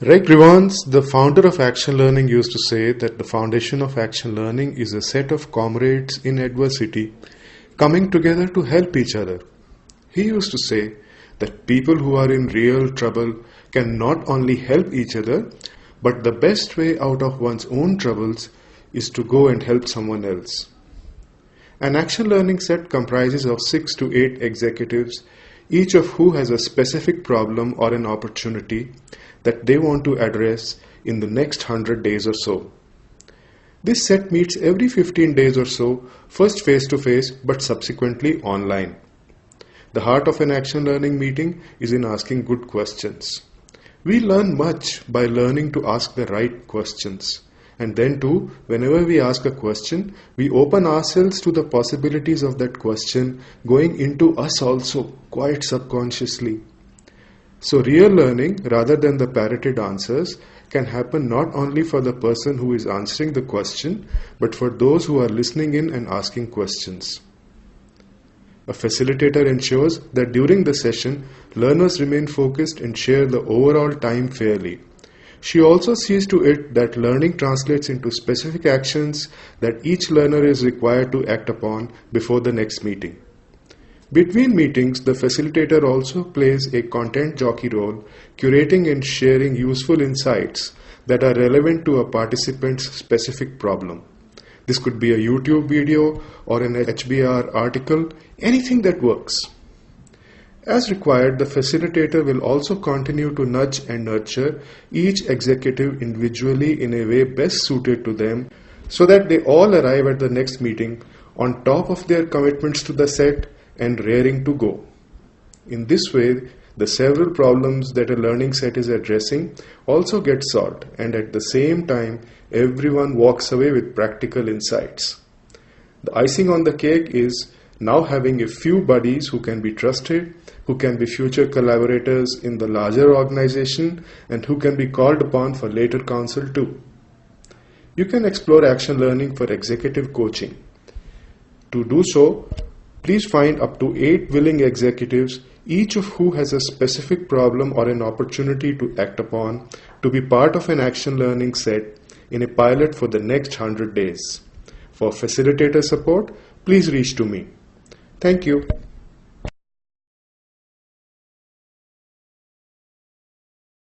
Rick Rivans, the founder of Action Learning, used to say that the foundation of Action Learning is a set of comrades in adversity coming together to help each other. He used to say that people who are in real trouble can not only help each other, but the best way out of one's own troubles is to go and help someone else. An Action Learning set comprises of 6 to 8 executives, each of who has a specific problem or an opportunity that they want to address in the next 100 days or so. This set meets every 15 days or so, first face-to-face but subsequently online. The heart of an Action Learning meeting is in asking good questions. We learn much by learning to ask the right questions. And then too, whenever we ask a question, we open ourselves to the possibilities of that question going into us also, quite subconsciously. So real learning, rather than the parroted answers, can happen not only for the person who is answering the question, but for those who are listening in and asking questions. A facilitator ensures that during the session, learners remain focused and share the overall time fairly. She also sees to it that learning translates into specific actions that each learner is required to act upon before the next meeting. Between meetings, the facilitator also plays a content jockey role, curating and sharing useful insights that are relevant to a participant's specific problem. This could be a YouTube video or an HBR article, anything that works. As required, the facilitator will also continue to nudge and nurture each executive individually in a way best suited to them so that they all arrive at the next meeting on top of their commitments to the set and raring to go. In this way, the several problems that a learning set is addressing also get solved, and at the same time, everyone walks away with practical insights. The icing on the cake is now having a few buddies who can be trusted, who can be future collaborators in the larger organization, and who can be called upon for later counsel too. You can explore Action Learning for executive coaching. To do so, please find up to 8 willing executives, each of who has a specific problem or an opportunity to act upon, to be part of an Action Learning set in a pilot for the next 100 days. For facilitator support, please reach to me. Thank you.